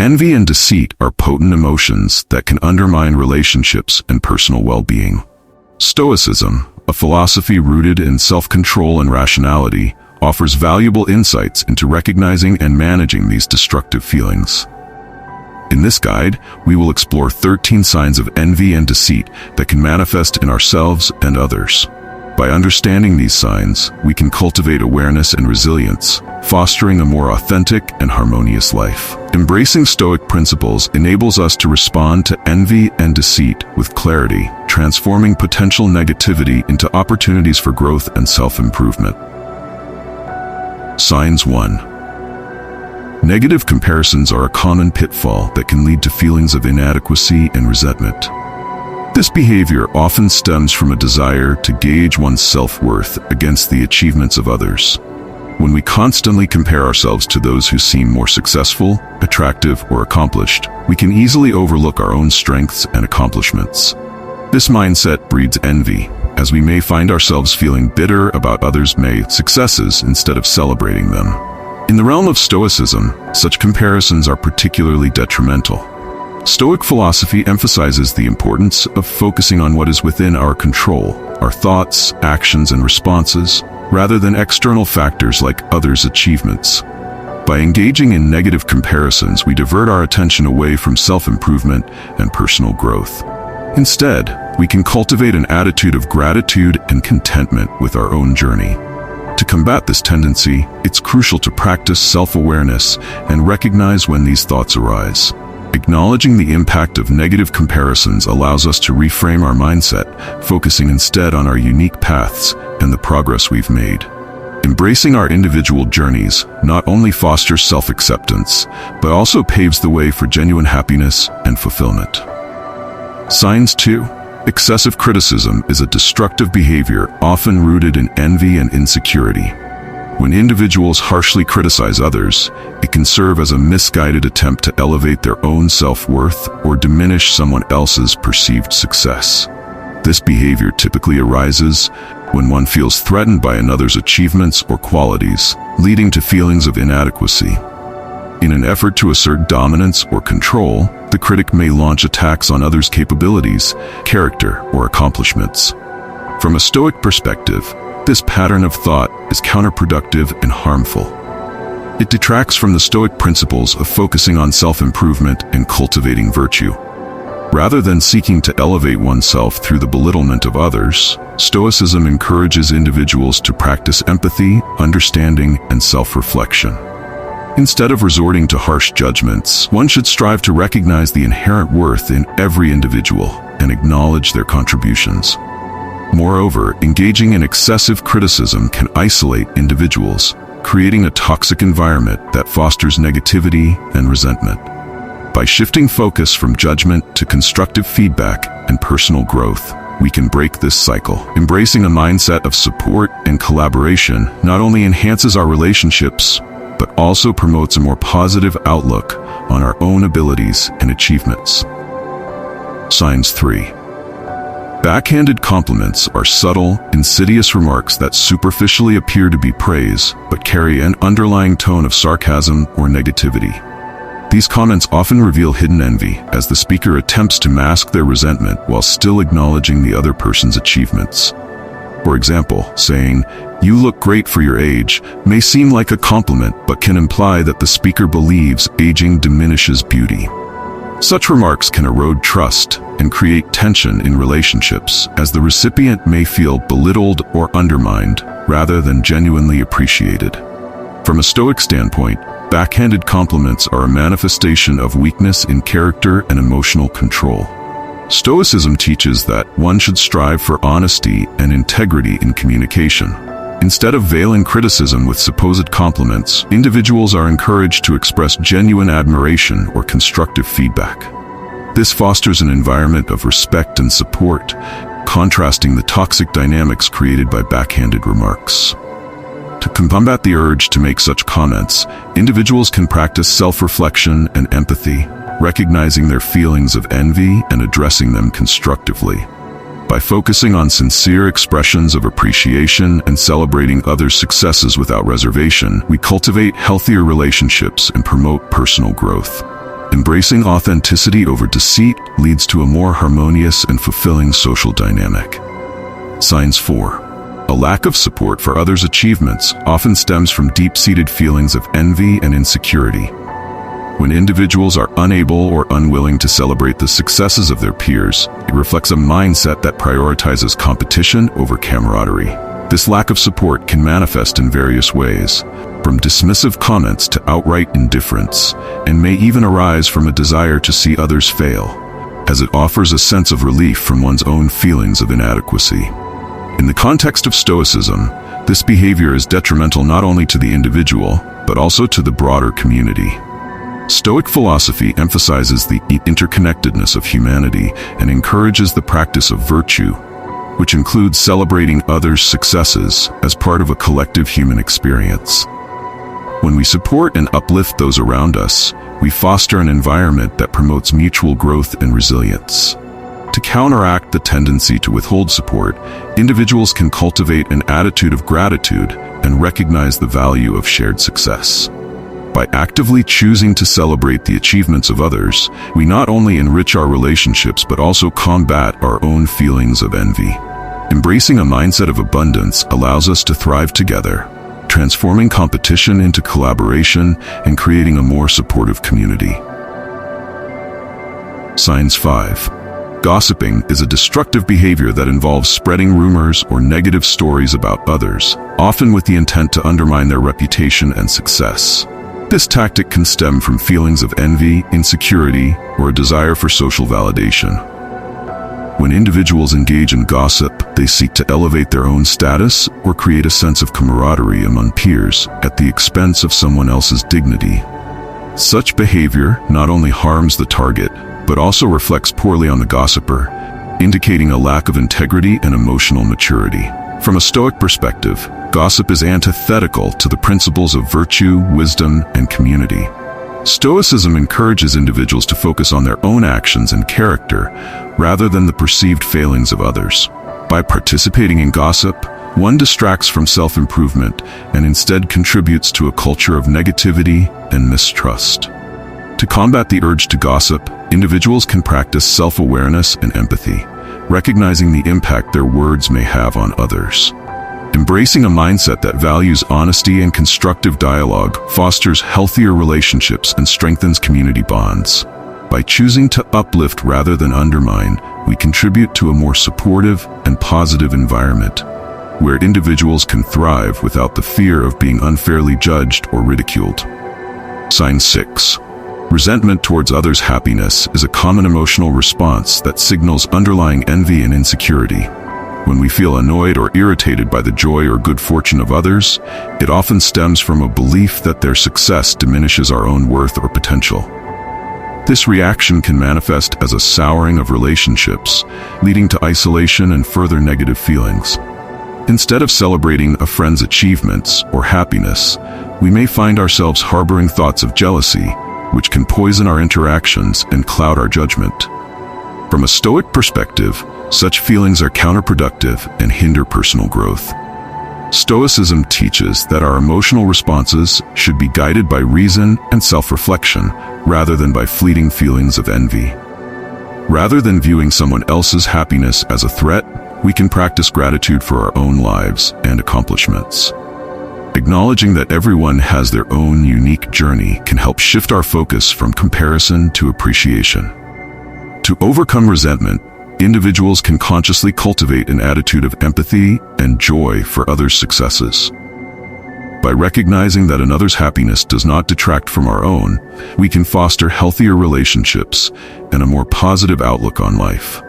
Envy and deceit are potent emotions that can undermine relationships and personal well-being. Stoicism, a philosophy rooted in self-control and rationality, offers valuable insights into recognizing and managing these destructive feelings. In this guide, we will explore 13 signs of envy and deceit that can manifest in ourselves and others. By understanding these signs, we can cultivate awareness and resilience, fostering a more authentic and harmonious life. Embracing Stoic principles enables us to respond to envy and deceit with clarity, transforming potential negativity into opportunities for growth and self-improvement. Signs 1. Negative comparisons are a common pitfall that can lead to feelings of inadequacy and resentment. This behavior often stems from a desire to gauge one's self-worth against the achievements of others. When we constantly compare ourselves to those who seem more successful, attractive, or accomplished, we can easily overlook our own strengths and accomplishments. This mindset breeds envy, as we may find ourselves feeling bitter about others' successes instead of celebrating them. In the realm of Stoicism, such comparisons are particularly detrimental. Stoic philosophy emphasizes the importance of focusing on what is within our control, our thoughts, actions, and responses, rather than external factors like others' achievements. By engaging in negative comparisons, we divert our attention away from self-improvement and personal growth. Instead, we can cultivate an attitude of gratitude and contentment with our own journey. To combat this tendency, it's crucial to practice self-awareness and recognize when these thoughts arise. Acknowledging the impact of negative comparisons allows us to reframe our mindset, focusing instead on our unique paths and the progress we've made. Embracing our individual journeys not only fosters self-acceptance, but also paves the way for genuine happiness and fulfillment. Signs 2. Excessive criticism is a destructive behavior often rooted in envy and insecurity. When individuals harshly criticize others, it can serve as a misguided attempt to elevate their own self-worth or diminish someone else's perceived success. This behavior typically arises when one feels threatened by another's achievements or qualities, leading to feelings of inadequacy. In an effort to assert dominance or control, the critic may launch attacks on others' capabilities, character, or accomplishments. From a Stoic perspective, this pattern of thought is counterproductive and harmful. It detracts from the Stoic principles of focusing on self-improvement and cultivating virtue. Rather than seeking to elevate oneself through the belittlement of others, Stoicism encourages individuals to practice empathy, understanding, and self-reflection. Instead of resorting to harsh judgments, one should strive to recognize the inherent worth in every individual and acknowledge their contributions. Moreover, engaging in excessive criticism can isolate individuals, creating a toxic environment that fosters negativity and resentment. By shifting focus from judgment to constructive feedback and personal growth, we can break this cycle. Embracing a mindset of support and collaboration not only enhances our relationships, but also promotes a more positive outlook on our own abilities and achievements. Signs 3. Backhanded compliments are subtle, insidious remarks that superficially appear to be praise, but carry an underlying tone of sarcasm or negativity. These comments often reveal hidden envy, as the speaker attempts to mask their resentment while still acknowledging the other person's achievements. For example, saying, "You look great for your age," may seem like a compliment, but can imply that the speaker believes aging diminishes beauty. Such remarks can erode trust and create tension in relationships, as the recipient may feel belittled or undermined, rather than genuinely appreciated. From a Stoic standpoint, backhanded compliments are a manifestation of weakness in character and emotional control. Stoicism teaches that one should strive for honesty and integrity in communication. Instead of veiling criticism with supposed compliments, individuals are encouraged to express genuine admiration or constructive feedback. This fosters an environment of respect and support, contrasting the toxic dynamics created by backhanded remarks. To combat the urge to make such comments, individuals can practice self-reflection and empathy, recognizing their feelings of envy and addressing them constructively. By focusing on sincere expressions of appreciation and celebrating others' successes without reservation, we cultivate healthier relationships and promote personal growth. Embracing authenticity over deceit leads to a more harmonious and fulfilling social dynamic. Signs 4. A lack of support for others' achievements often stems from deep-seated feelings of envy and insecurity. When individuals are unable or unwilling to celebrate the successes of their peers, it reflects a mindset that prioritizes competition over camaraderie. This lack of support can manifest in various ways, from dismissive comments to outright indifference, and may even arise from a desire to see others fail, as it offers a sense of relief from one's own feelings of inadequacy. In the context of Stoicism, this behavior is detrimental not only to the individual, but also to the broader community. Stoic philosophy emphasizes the interconnectedness of humanity and encourages the practice of virtue, which includes celebrating others' successes as part of a collective human experience. When we support and uplift those around us, we foster an environment that promotes mutual growth and resilience. To counteract the tendency to withhold support, individuals can cultivate an attitude of gratitude and recognize the value of shared success. By actively choosing to celebrate the achievements of others, we not only enrich our relationships but also combat our own feelings of envy. Embracing a mindset of abundance allows us to thrive together, transforming competition into collaboration and creating a more supportive community. Signs 5. Gossiping is a destructive behavior that involves spreading rumors or negative stories about others, often with the intent to undermine their reputation and success. This tactic can stem from feelings of envy, insecurity, or a desire for social validation. When individuals engage in gossip, they seek to elevate their own status or create a sense of camaraderie among peers at the expense of someone else's dignity. Such behavior not only harms the target, but also reflects poorly on the gossiper, indicating a lack of integrity and emotional maturity. From a Stoic perspective, gossip is antithetical to the principles of virtue, wisdom, and community. Stoicism encourages individuals to focus on their own actions and character rather than the perceived failings of others. By participating in gossip, one distracts from self-improvement and instead contributes to a culture of negativity and mistrust. To combat the urge to gossip, individuals can practice self-awareness and empathy, recognizing the impact their words may have on others. Embracing a mindset that values honesty and constructive dialogue fosters healthier relationships and strengthens community bonds. By choosing to uplift rather than undermine, we contribute to a more supportive and positive environment, where individuals can thrive without the fear of being unfairly judged or ridiculed. Sign 6. Resentment towards others' happiness is a common emotional response that signals underlying envy and insecurity. When we feel annoyed or irritated by the joy or good fortune of others, it often stems from a belief that their success diminishes our own worth or potential. This reaction can manifest as a souring of relationships, leading to isolation and further negative feelings. Instead of celebrating a friend's achievements or happiness, we may find ourselves harboring thoughts of jealousy, which can poison our interactions and cloud our judgment. From a Stoic perspective, such feelings are counterproductive and hinder personal growth. Stoicism teaches that our emotional responses should be guided by reason and self-reflection, rather than by fleeting feelings of envy. Rather than viewing someone else's happiness as a threat, we can practice gratitude for our own lives and accomplishments. Acknowledging that everyone has their own unique journey can help shift our focus from comparison to appreciation. To overcome resentment, individuals can consciously cultivate an attitude of empathy and joy for others' successes. By recognizing that another's happiness does not detract from our own, we can foster healthier relationships and a more positive outlook on life.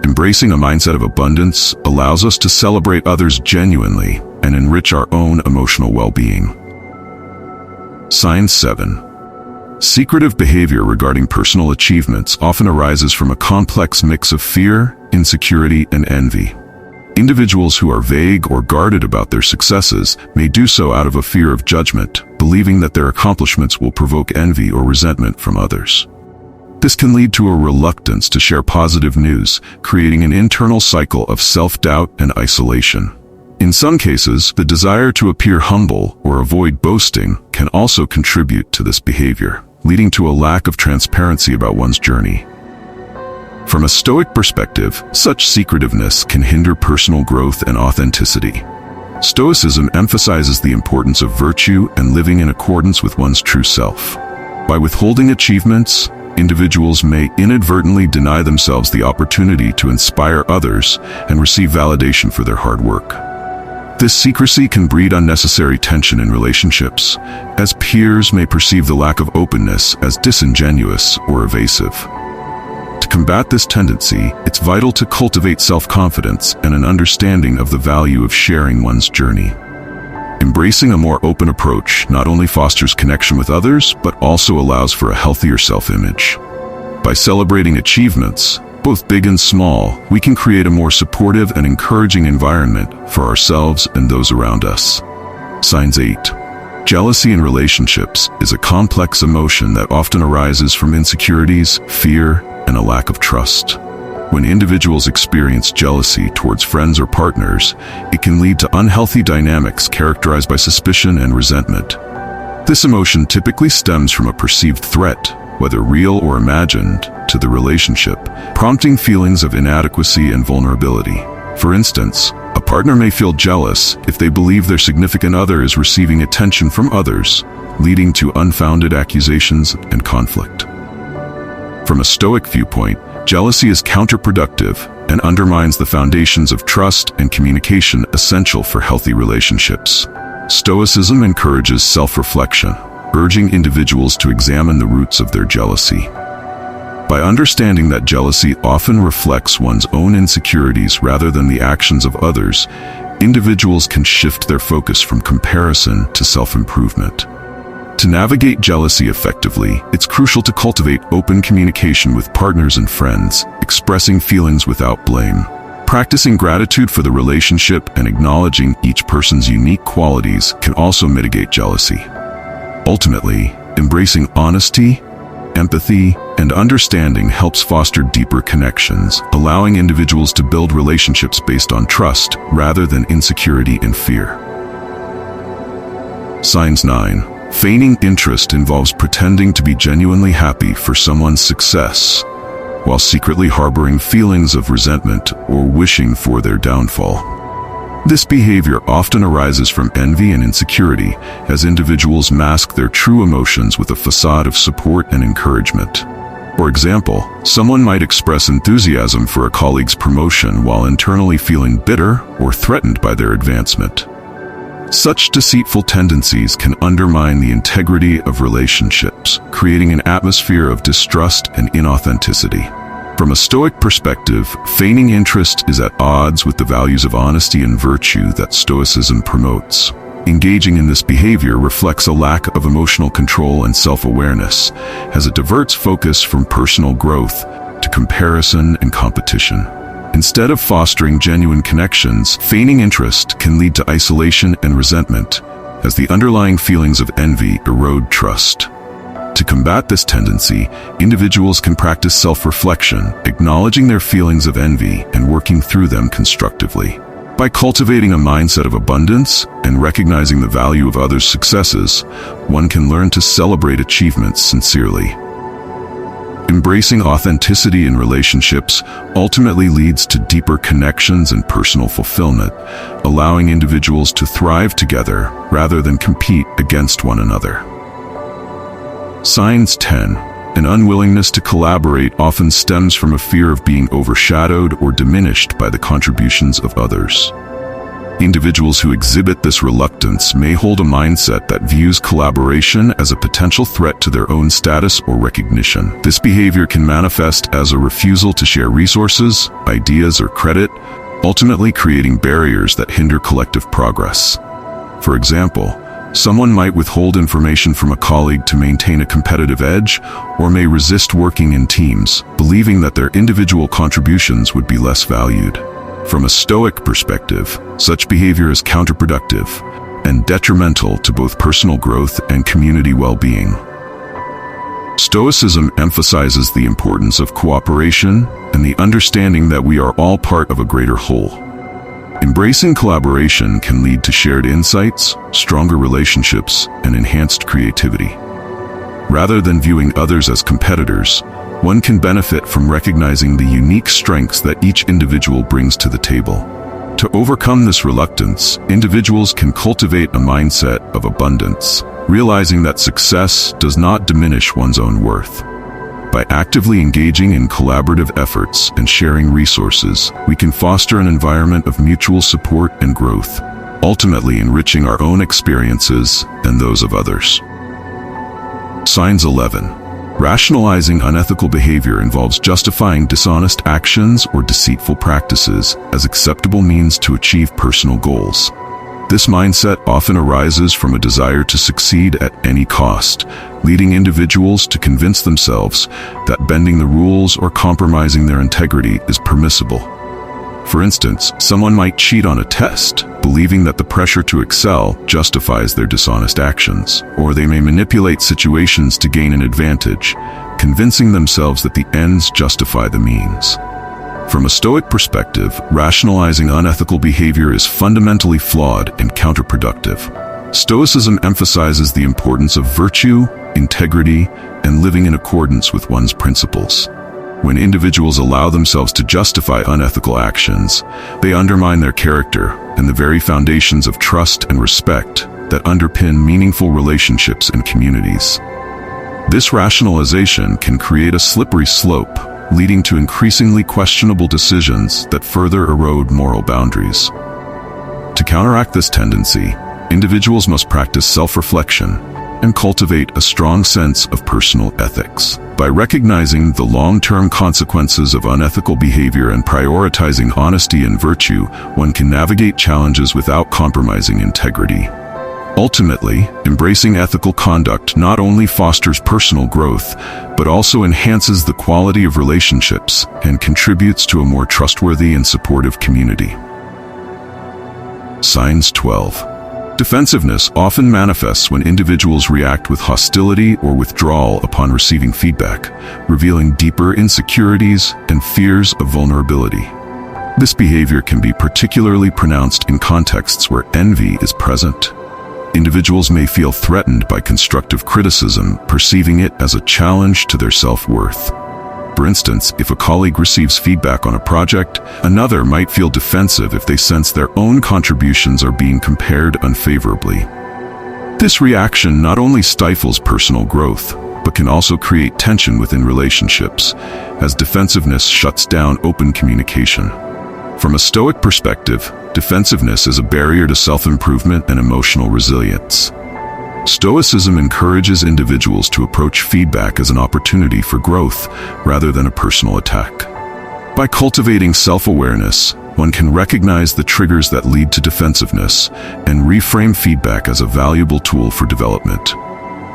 Embracing a mindset of abundance allows us to celebrate others genuinely and enrich our own emotional well-being. Sign 7. Secretive behavior regarding personal achievements often arises from a complex mix of fear, insecurity, and envy. Individuals who are vague or guarded about their successes may do so out of a fear of judgment, believing that their accomplishments will provoke envy or resentment from others. This can lead to a reluctance to share positive news, creating an internal cycle of self-doubt and isolation. In some cases, the desire to appear humble or avoid boasting can also contribute to this behavior. leading to a lack of transparency about one's journey. From a Stoic perspective, such secretiveness can hinder personal growth and authenticity. Stoicism emphasizes the importance of virtue and living in accordance with one's true self. By withholding achievements, individuals may inadvertently deny themselves the opportunity to inspire others and receive validation for their hard work. This secrecy can breed unnecessary tension in relationships, as peers may perceive the lack of openness as disingenuous or evasive. To combat this tendency, it's vital to cultivate self-confidence and an understanding of the value of sharing one's journey. Embracing a more open approach not only fosters connection with others, but also allows for a healthier self-image. By celebrating achievements, both big and small, we can create a more supportive and encouraging environment for ourselves and those around us. Signs 8. Jealousy in relationships is a complex emotion that often arises from insecurities, fear, and a lack of trust. When individuals experience jealousy towards friends or partners, it can lead to unhealthy dynamics characterized by suspicion and resentment. This emotion typically stems from a perceived threat, whether real or imagined, to the relationship, prompting feelings of inadequacy and vulnerability. For instance, a partner may feel jealous if they believe their significant other is receiving attention from others, leading to unfounded accusations and conflict. From a Stoic viewpoint, jealousy is counterproductive and undermines the foundations of trust and communication essential for healthy relationships. Stoicism encourages self-reflection, urging individuals to examine the roots of their jealousy. By understanding that jealousy often reflects one's own insecurities rather than the actions of others, individuals can shift their focus from comparison to self-improvement. To navigate jealousy effectively, it's crucial to cultivate open communication with partners and friends, expressing feelings without blame. Practicing gratitude for the relationship and acknowledging each person's unique qualities can also mitigate jealousy. Ultimately, embracing honesty, empathy, and understanding helps foster deeper connections, allowing individuals to build relationships based on trust rather than insecurity and fear. Signs 9. Feigning interest involves pretending to be genuinely happy for someone's success, while secretly harboring feelings of resentment or wishing for their downfall. This behavior often arises from envy and insecurity, as individuals mask their true emotions with a facade of support and encouragement. For example, someone might express enthusiasm for a colleague's promotion while internally feeling bitter or threatened by their advancement. Such deceitful tendencies can undermine the integrity of relationships, creating an atmosphere of distrust and inauthenticity. From a Stoic perspective, feigning interest is at odds with the values of honesty and virtue that Stoicism promotes. Engaging in this behavior reflects a lack of emotional control and self-awareness, as it diverts focus from personal growth to comparison and competition. Instead of fostering genuine connections, feigning interest can lead to isolation and resentment, as the underlying feelings of envy erode trust. To combat this tendency, individuals can practice self-reflection, acknowledging their feelings of envy and working through them constructively. By cultivating a mindset of abundance and recognizing the value of others' successes, one can learn to celebrate achievements sincerely. Embracing authenticity in relationships ultimately leads to deeper connections and personal fulfillment, allowing individuals to thrive together rather than compete against one another. Signs 10. An unwillingness to collaborate often stems from a fear of being overshadowed or diminished by the contributions of others. Individuals who exhibit this reluctance may hold a mindset that views collaboration as a potential threat to their own status or recognition. This behavior can manifest as a refusal to share resources, ideas, or credit, ultimately creating barriers that hinder collective progress. For example, someone might withhold information from a colleague to maintain a competitive edge, or may resist working in teams, believing that their individual contributions would be less valued. From a Stoic perspective, such behavior is counterproductive and detrimental to both personal growth and community well-being. Stoicism emphasizes the importance of cooperation and the understanding that we are all part of a greater whole. Embracing collaboration can lead to shared insights, stronger relationships, and enhanced creativity. Rather than viewing others as competitors, one can benefit from recognizing the unique strengths that each individual brings to the table. To overcome this reluctance, individuals can cultivate a mindset of abundance, realizing that success does not diminish one's own worth. By actively engaging in collaborative efforts and sharing resources, we can foster an environment of mutual support and growth, ultimately enriching our own experiences and those of others. Signs 11. Rationalizing unethical behavior involves justifying dishonest actions or deceitful practices as acceptable means to achieve personal goals. This mindset often arises from a desire to succeed at any cost, leading individuals to convince themselves that bending the rules or compromising their integrity is permissible. For instance, someone might cheat on a test, believing that the pressure to excel justifies their dishonest actions, or they may manipulate situations to gain an advantage, convincing themselves that the ends justify the means. From a Stoic perspective, rationalizing unethical behavior is fundamentally flawed and counterproductive. Stoicism emphasizes the importance of virtue, integrity, and living in accordance with one's principles. When individuals allow themselves to justify unethical actions, they undermine their character and the very foundations of trust and respect that underpin meaningful relationships and communities. This rationalization can create a slippery slope, leading to increasingly questionable decisions that further erode moral boundaries. To counteract this tendency, individuals must practice self-reflection and cultivate a strong sense of personal ethics. By recognizing the long-term consequences of unethical behavior and prioritizing honesty and virtue, one can navigate challenges without compromising integrity. Ultimately, embracing ethical conduct not only fosters personal growth, but also enhances the quality of relationships and contributes to a more trustworthy and supportive community. Signs 12. Defensiveness often manifests when individuals react with hostility or withdrawal upon receiving feedback, revealing deeper insecurities and fears of vulnerability. This behavior can be particularly pronounced in contexts where envy is present. Individuals may feel threatened by constructive criticism, perceiving it as a challenge to their self-worth. For instance, if a colleague receives feedback on a project, another might feel defensive if they sense their own contributions are being compared unfavorably. This reaction not only stifles personal growth, but can also create tension within relationships, as defensiveness shuts down open communication. From a Stoic perspective, defensiveness is a barrier to self-improvement and emotional resilience. Stoicism encourages individuals to approach feedback as an opportunity for growth rather than a personal attack. By cultivating self-awareness, one can recognize the triggers that lead to defensiveness and reframe feedback as a valuable tool for development.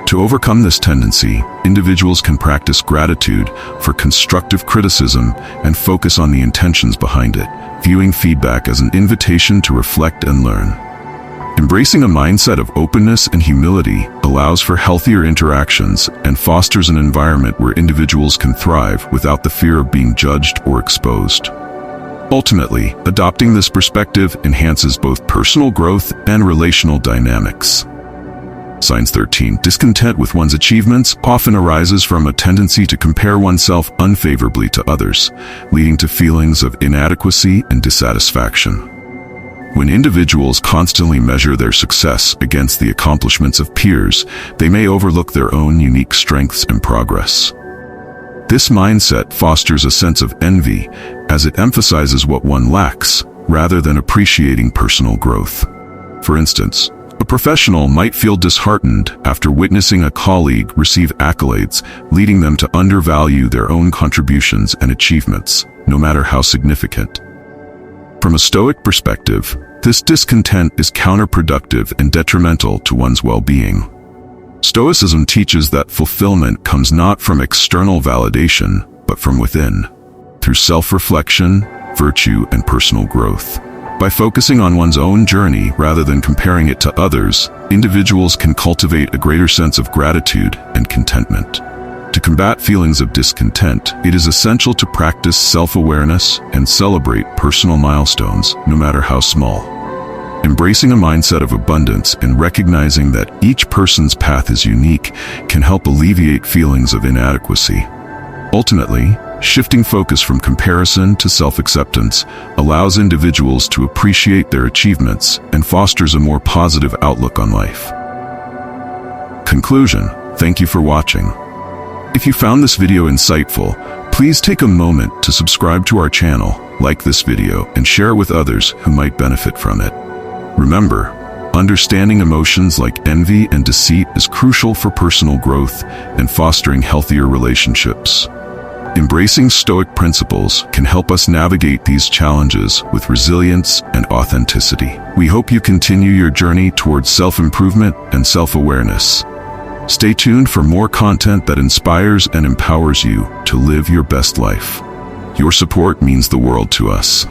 To overcome this tendency, individuals can practice gratitude for constructive criticism and focus on the intentions behind it, viewing feedback as an invitation to reflect and learn. Embracing a mindset of openness and humility allows for healthier interactions and fosters an environment where individuals can thrive without the fear of being judged or exposed. Ultimately, adopting this perspective enhances both personal growth and relational dynamics. Signs 13. Discontent with one's achievements often arises from a tendency to compare oneself unfavorably to others, leading to feelings of inadequacy and dissatisfaction. When individuals constantly measure their success against the accomplishments of peers, they may overlook their own unique strengths and progress. This mindset fosters a sense of envy, as it emphasizes what one lacks, rather than appreciating personal growth. For instance, a professional might feel disheartened after witnessing a colleague receive accolades, leading them to undervalue their own contributions and achievements, no matter how significant. From a Stoic perspective, this discontent is counterproductive and detrimental to one's well-being. Stoicism teaches that fulfillment comes not from external validation, but from within, through self-reflection, virtue, and personal growth. By focusing on one's own journey rather than comparing it to others, individuals can cultivate a greater sense of gratitude and contentment. To combat feelings of discontent, it is essential to practice self-awareness and celebrate personal milestones, no matter how small. Embracing a mindset of abundance and recognizing that each person's path is unique can help alleviate feelings of inadequacy. Ultimately, shifting focus from comparison to self-acceptance allows individuals to appreciate their achievements and fosters a more positive outlook on life. Conclusion: thank you for watching. If you found this video insightful, please take a moment to subscribe to our channel, like this video, and share it with others who might benefit from it. Remember, understanding emotions like envy and deceit is crucial for personal growth and fostering healthier relationships. Embracing Stoic principles can help us navigate these challenges with resilience and authenticity. We hope you continue your journey towards self-improvement and self-awareness. Stay tuned for more content that inspires and empowers you to live your best life. Your support means the world to us.